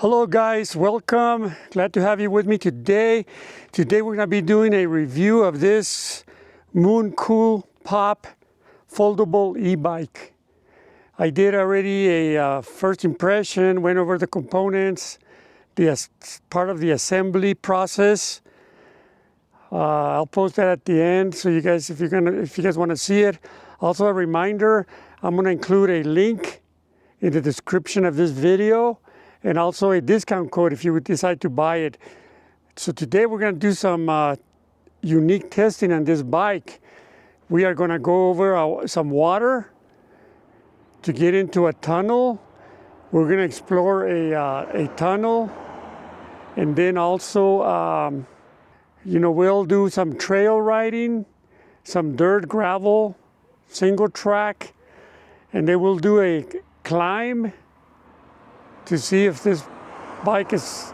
Hello guys, welcome. Glad to have you with me today. Today we're going to be doing a review of this Mooncool Pop foldable e-bike. I did already a first impression, went over the components, part of the assembly process. I'll post that at the end, so you guys, if you guys want to see it. Also a reminder, I'm going to include a link in the description of this video, and also a discount code if you would decide to buy it. So today we're going to do some unique testing on this bike. We are going to go over some water to get into a tunnel. We're going to explore a tunnel, and then also we'll do some trail riding, some dirt, gravel, single track, and then we'll do a climb to see if this bike is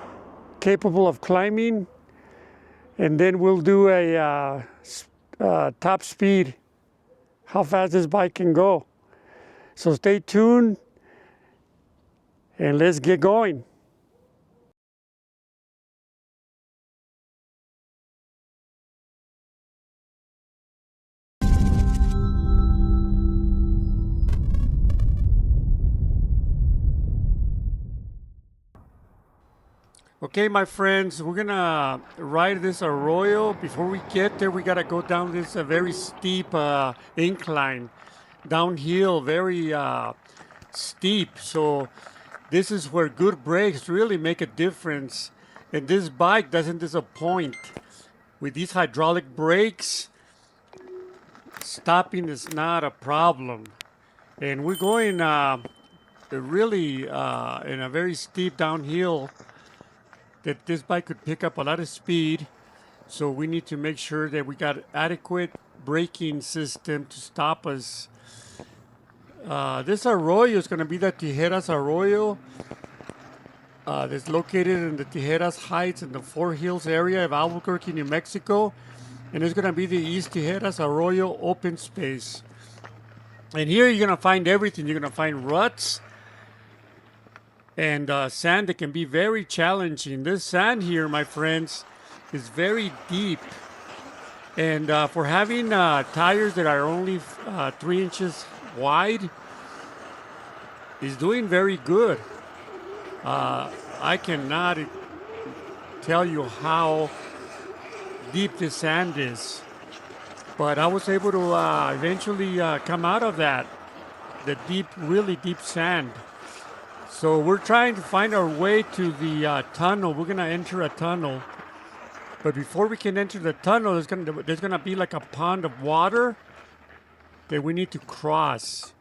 capable of climbing, and then we'll do a top speed, how fast this bike can go. So stay tuned and let's get going. Okay, my friends, we're gonna ride this Arroyo. Before we get there, we gotta go down this very steep incline, downhill, very steep. So this is where good brakes really make a difference. And this bike doesn't disappoint. With these hydraulic brakes, stopping is not a problem. And we're going really in a very steep downhill that this bike could pick up a lot of speed. So we need to make sure that we got adequate braking system to stop us. This Arroyo is going to be the Tijeras Arroyo. That's located in the Tijeras Heights in the Four Hills area of Albuquerque, New Mexico. And it's going to be the East Tijeras Arroyo open space. And here you're going to find everything. You're going to find ruts and sand that can be very challenging. This sand here, my friends, is very deep. And for having tires that are only 3 inches wide, is doing very good. I cannot tell you how deep this sand is. But I was able to eventually come out of that, the deep, really deep sand. So we're trying to find our way to the tunnel. We're gonna enter a tunnel, but before we can enter the tunnel, there's gonna be like a pond of water that we need to cross.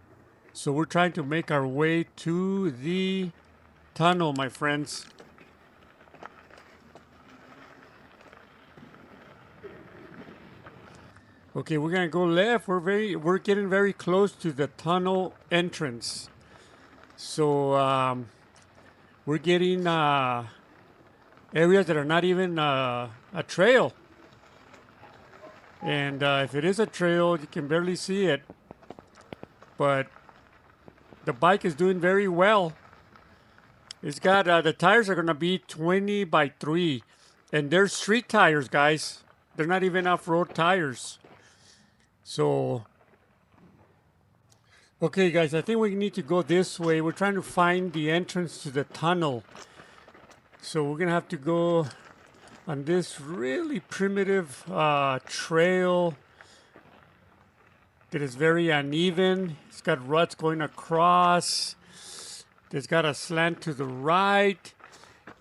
So we're trying to make our way to the tunnel, my friends. Okay, we're gonna go left. We're getting very close to the tunnel entrance. So we're getting areas that are not even a trail. And if it is a trail, you can barely see it. But the bike is doing very well. It's got, the tires are going to be 20 by 3. And they're street tires, guys. They're not even off-road tires. So okay, guys, I think we need to go this way. We're trying to find the entrance to the tunnel. So we're going to have to go on this really primitive trail that is very uneven. It's got ruts going across. It's got a slant to the right.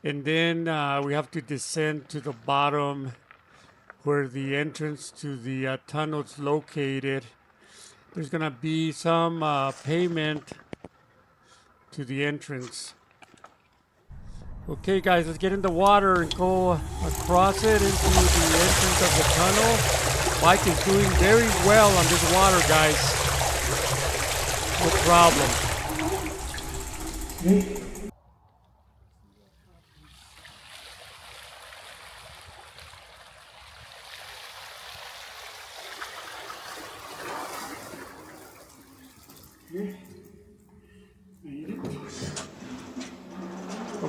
And then we have to descend to the bottom where the entrance to the tunnel is located. There's going to be some pavement to the entrance. Okay, guys, let's get in the water and go across it into the entrance of the tunnel. Bike is doing very well on this water, guys. No problem.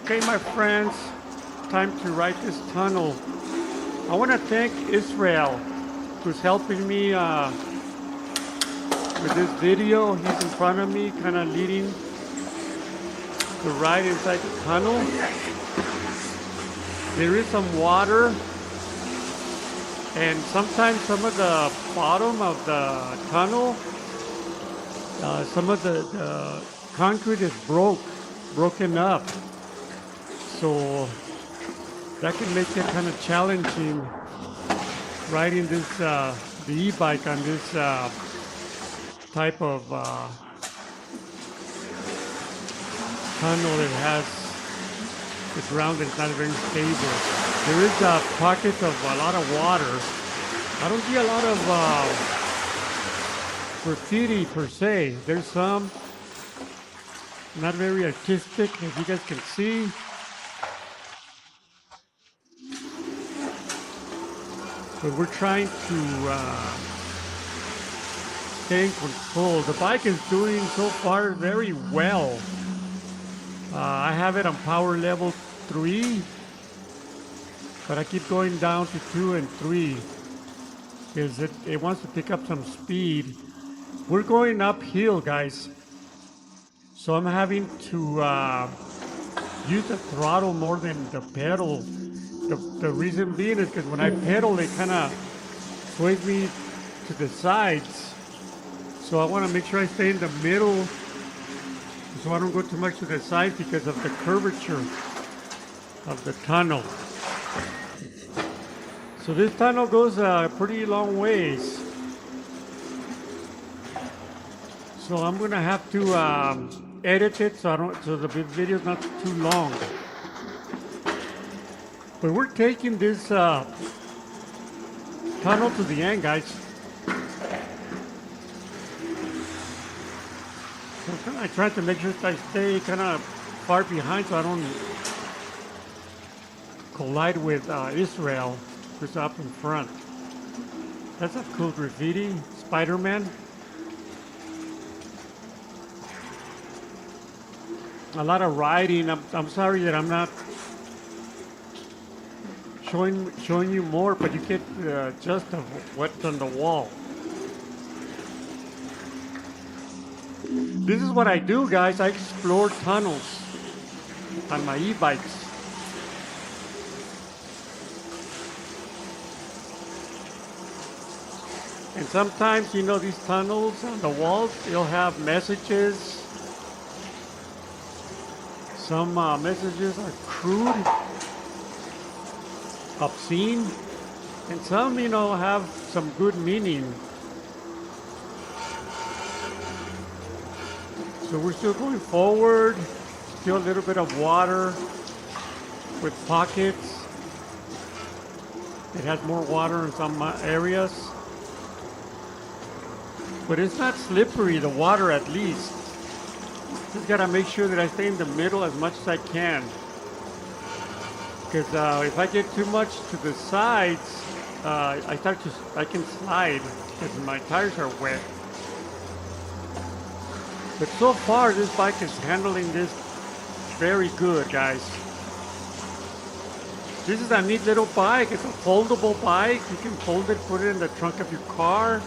Okay, my friends, time to ride this tunnel. I want to thank Israel, who's helping me with this video. He's in front of me, kind of leading the ride inside the tunnel. There is some water, and sometimes some of the bottom of the tunnel, some of the concrete is broken up. So that can make it kind of challenging riding this the e-bike on this type of tunnel. It has the ground is not very stable. There is a pocket of a lot of water. I don't see a lot of graffiti per se. There's some, not very artistic, as you guys can see. But we're trying to stay in control. The bike is doing so far very well. I have it on power level 3, but I keep going down to 2 and 3 because it wants to pick up some speed. We're going uphill, guys, so I'm having to use the throttle more than the pedal. The reason being is because when I pedal, it kind of sways me to the sides. So I want to make sure I stay in the middle so I don't go too much to the side because of the curvature of the tunnel. So this tunnel goes a pretty long ways. So I'm going to have to edit it so the video is not too long. But we're taking this tunnel to the end, guys. So I'm trying to make sure that I stay kind of far behind so I don't collide with Israel, who's up in front. That's a cool graffiti, Spider-Man. A lot of riding. I'm sorry that I'm not showing you more, but you get just of what's on the wall. This is what I do, guys. I explore tunnels on my e-bikes. And sometimes, you know, these tunnels on the walls, they'll have messages. Some messages are crude, obscene, and some, you know, have some good meaning. So we're still going forward, still a little bit of water with pockets. It has more water in some areas, but it's not slippery, the water at least. Just gotta make sure that I stay in the middle as much as I can. Because if I get too much to the sides, I can slide because my tires are wet. But so far, this bike is handling this very good, guys. This is a neat little bike. It's a foldable bike. You can fold it, put it in the trunk of your car.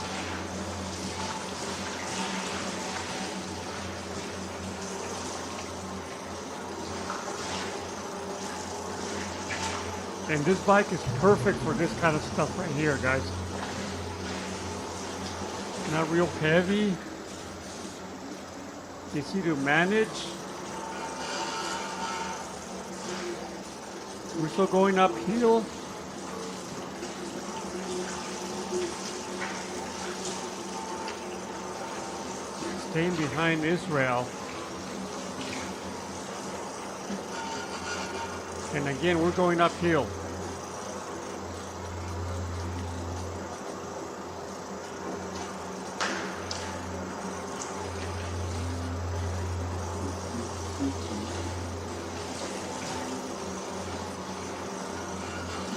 And this bike is perfect for this kind of stuff right here, guys. Not real heavy. Easy to manage. We're still going uphill. Staying behind Israel. And again, we're going uphill.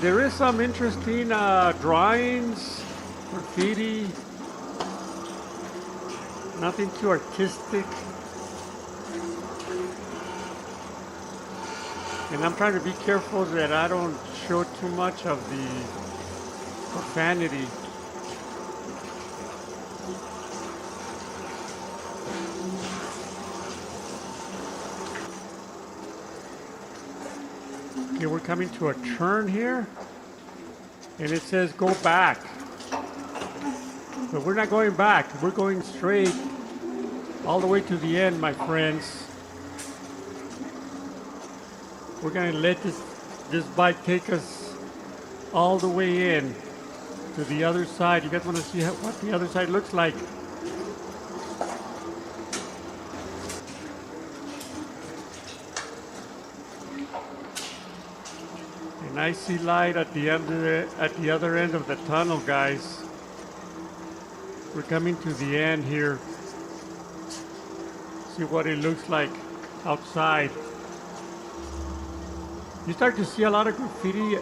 There is some interesting drawings, graffiti, nothing too artistic. And I'm trying to be careful that I don't show too much of the profanity. Okay, we're coming to a turn here, and it says go back. But we're not going back. We're going straight all the way to the end, my friends. We're gonna let this bike take us all the way in to the other side. You guys want to see what the other side looks like? And I see light at the other end of the tunnel, guys. We're coming to the end here. See what it looks like outside. You start to see a lot of graffiti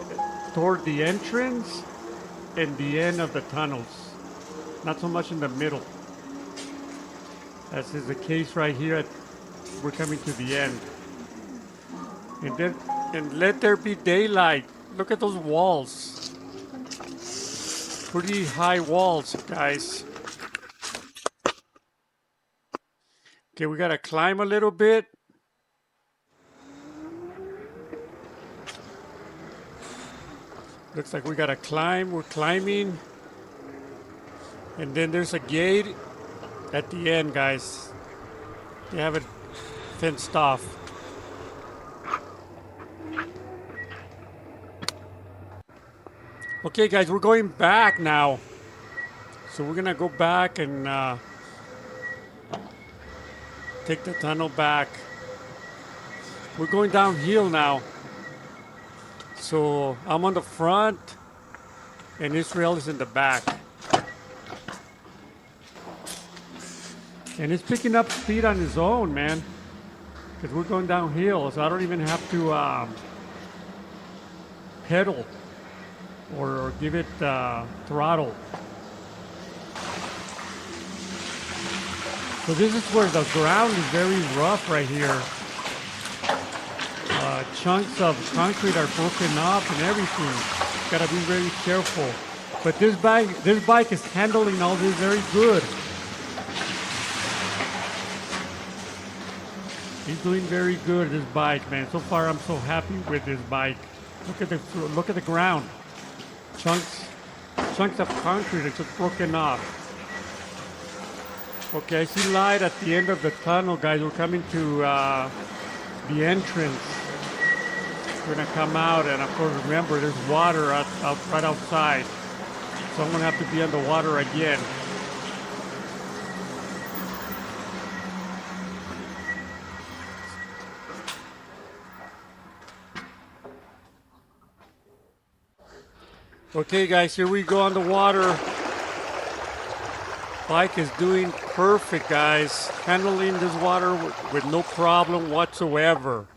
toward the entrance and the end of the tunnels. Not so much in the middle. As is the case right here. We're coming to the end. And let there be daylight. Look at those walls. Pretty high walls, guys. Okay, we gotta climb a little bit. Looks like we gotta climb. We're climbing. And then there's a gate at the end, guys. They have it fenced off. Okay, guys, we're going back now. So we're gonna go back and take the tunnel back. We're going downhill now. So I'm on the front and Israel is in the back. And it's picking up speed on its own, man. Because we're going downhill, so I don't even have to pedal or give it throttle. So this is where the ground is very rough right here. Chunks of concrete are broken off and everything. Gotta be very careful. But this bike is handling all this very good. He's doing very good, this bike, man. So far, I'm so happy with this bike. Look at the ground. Chunks of concrete are just broken off. Okay, I see light at the end of the tunnel, guys. We're coming to the entrance. We're gonna come out, and of course, remember, there's water right outside. So I'm gonna have to be on the water again. Okay, guys, here we go on the water. Bike is doing perfect, guys. Handling this water with no problem whatsoever.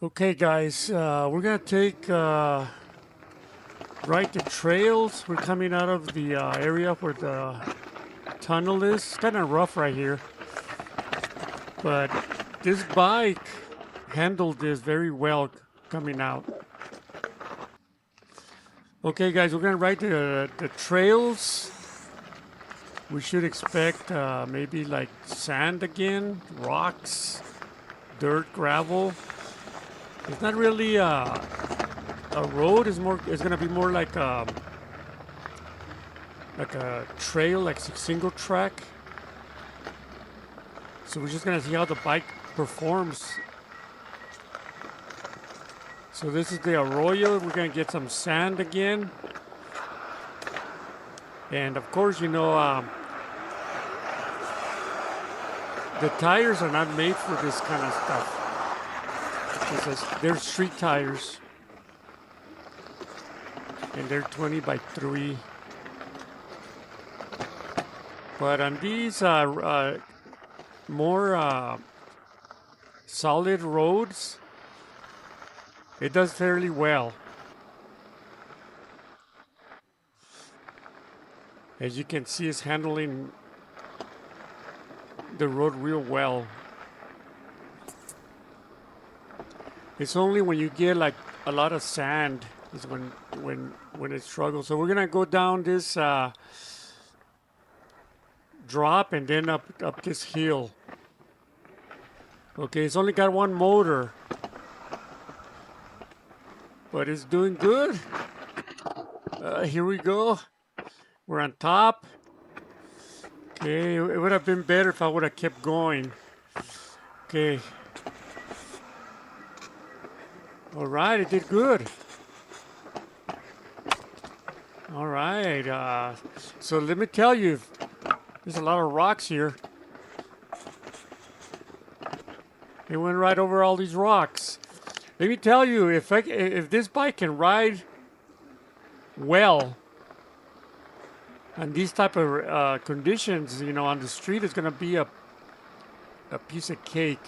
Okay, guys, we're gonna take right the trails. We're coming out of the area where the tunnel is. It's kind of rough right here, but this bike handled this very well coming out. Okay, guys, we're gonna ride the trails. We should expect maybe like sand again, rocks, dirt, gravel. It's not really a road. It's gonna be more like a trail, like a single track. So we're just gonna see how the bike performs. So this is the Arroyo. We're gonna get some sand again, and of course, you know, the tires are not made for this kind of stuff. They're street tires, and they're 20 by 3. But on these more solid roads, it does fairly well. As you can see, it's handling the road real well. It's only when you get like a lot of sand is when it struggles. So we're gonna go down this drop and then up this hill. Okay, it's only got one motor, but it's doing good. Here we go. We're on top. Okay, it would have been better if I would have kept going. Okay. All right, it did good. All right, so let me tell you, there's a lot of rocks here. It went right over all these rocks. Let me tell you, if this bike can ride well on these type of conditions, you know, on the street, it's gonna be a piece of cake.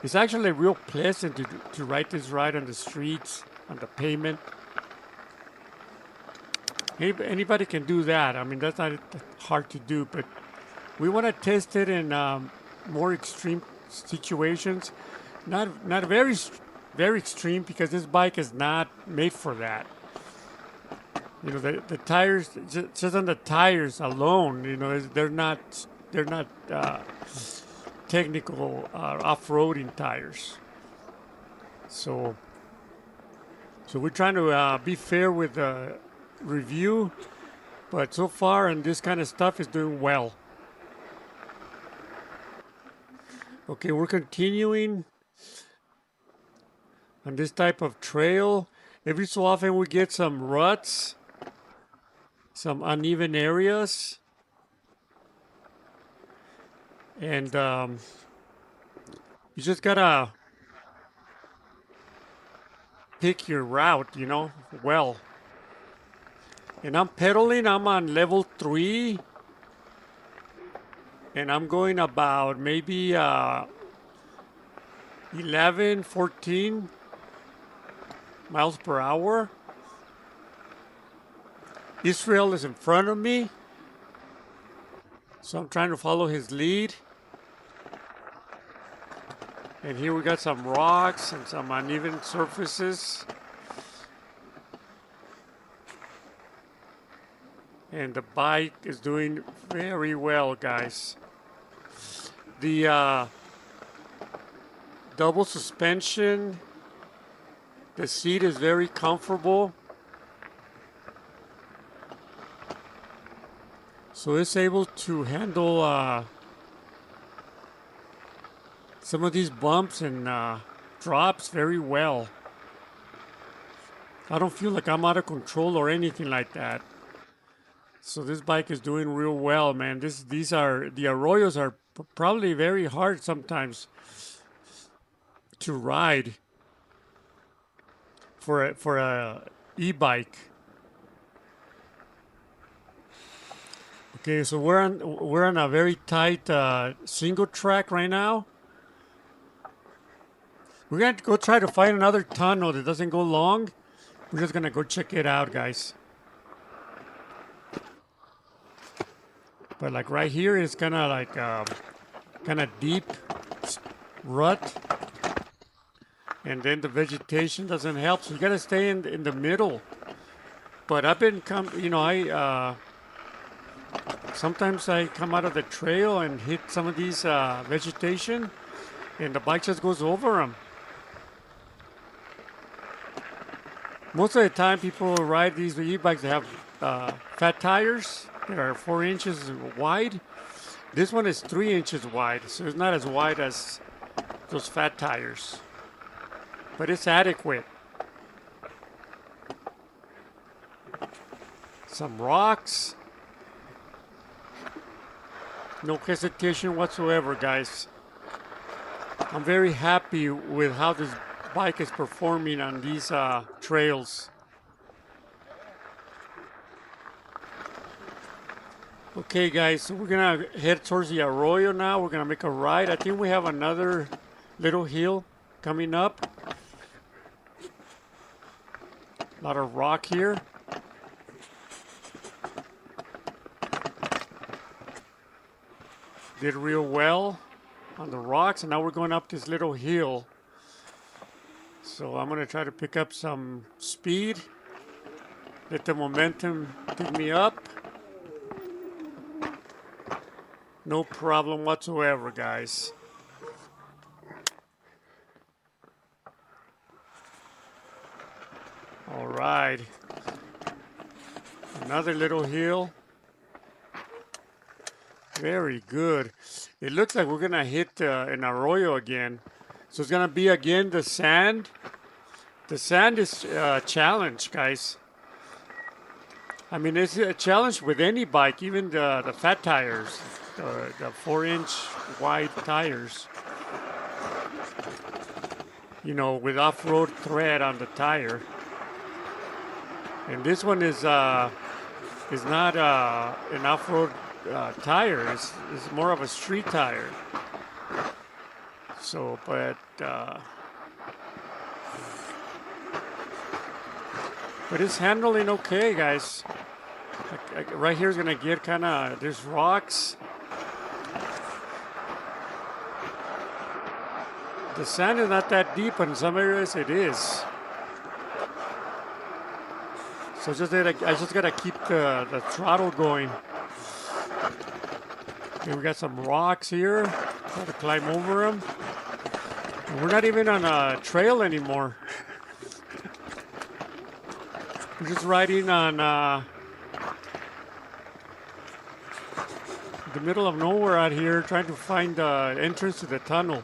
It's actually real pleasant to ride this ride on the streets, on the pavement. Anybody can do that. I mean, that's not hard to do, but we want to test it in more extreme situations. Not very extreme, because this bike is not made for that. You know, the tires, just on the tires alone, you know, they're not technical off-roading tires. So we're trying to be fair with the review, but so far and this kind of stuff is doing well. Okay, we're continuing on this type of trail. Every so often we get some ruts, some uneven areas, and you just gotta pick your route, you know, well. And I'm pedaling, I'm on level 3, and I'm going about maybe 11, 14 miles per hour. Israel is in front of me, so I'm trying to follow his lead. And here we got some rocks and some uneven surfaces. And the bike is doing very well, guys. The double suspension, the seat is very comfortable. So it's able to handle some of these bumps and drops very well. I don't feel like I'm out of control or anything like that. So this bike is doing real well, man. The Arroyos are probably very hard sometimes to ride for a e-bike. Okay, so we're on a very tight single track right now. We're going to go try to find another tunnel that doesn't go long. We're just going to go check it out, guys. But like right here is kind of like kind of deep rut. And then the vegetation doesn't help. So you got to stay in the middle. But I've been, sometimes I come out of the trail and hit some of these vegetation, and the bike just goes over them. Most of the time, people ride these e-bikes. They have fat tires that are 4 inches wide. This one is 3 inches wide, so it's not as wide as those fat tires, but it's adequate. Some rocks. No hesitation whatsoever, guys. I'm very happy with how this bike is performing on these trails. Okay, guys, so we're gonna head towards the Arroyo now. We're gonna make a right. I think we have another little hill coming up. A lot of rock here. Did real well on the rocks, and now we're going up this little hill. So I'm gonna try to pick up some speed. Let the momentum pick me up. No problem whatsoever, guys. All right. Another little hill. Very good. It looks like we're gonna hit an Arroyo again. So it's gonna be again the sand. The sand is a challenge, guys. I mean, it's a challenge with any bike, even the fat tires, the 4-inch wide tires. You know, with off-road thread on the tire. And this one is not an off-road tire. It's more of a street tire. So, but it's handling okay, guys. Right here is gonna get kind of, there's rocks. The sand is not that deep, but in some areas it is. So I just gotta keep the throttle going. Okay, we got some rocks here. Got to climb over them. And we're not even on a trail anymore. We're just riding on the middle of nowhere out here, trying to find the entrance to the tunnel.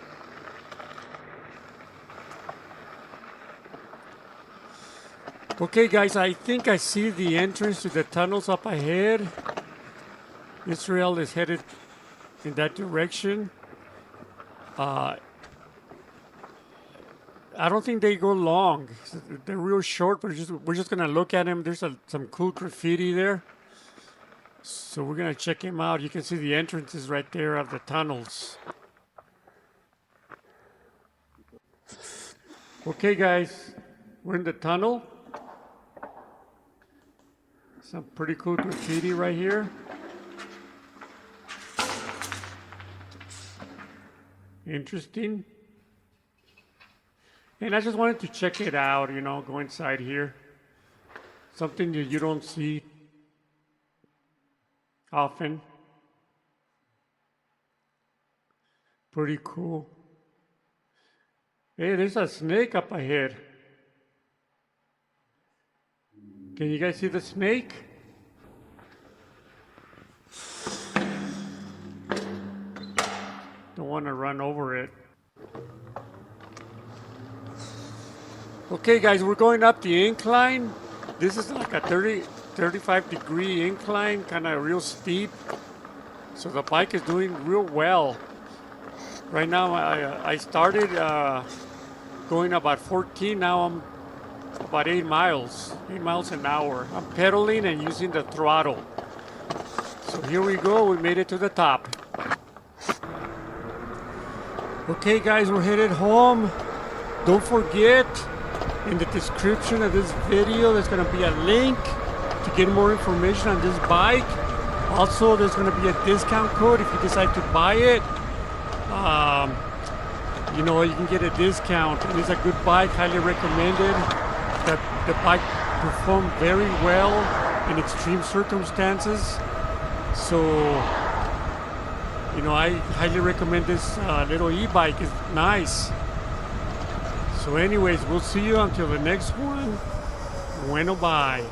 Okay, guys, I think I see the entrance to the tunnels up ahead. Israel is headed in that direction. I don't think they go long. They're real short, but we're just gonna look at them. There's some cool graffiti there. So we're gonna check him out. You can see the entrances right there of the tunnels. Okay, guys, we're in the tunnel. Some pretty cool graffiti right here. Interesting. And I just wanted to check it out, you know, go inside here. Something that you don't see often. Pretty cool. Hey, there's a snake up ahead. Can you guys see the snake? Don't want to run over it. Okay, guys, we're going up the incline. This is like a 35-degree incline, kind of real steep. So the bike is doing real well. Right now, I started going about 14. Now I'm about 8 miles an hour. I'm pedaling and using the throttle. So here we go. We made it to the top. Okay, guys, we're headed home. Don't forget, in the description of this video, there's going to be a link to get more information on this bike. Also, there's going to be a discount code if you decide to buy it. You know, you can get a discount. It is a good bike, highly recommended. The bike performed very well in extreme circumstances. So, you know, I highly recommend this little e-bike. It's nice. So anyways, we'll see you until the next one. Bueno, bye.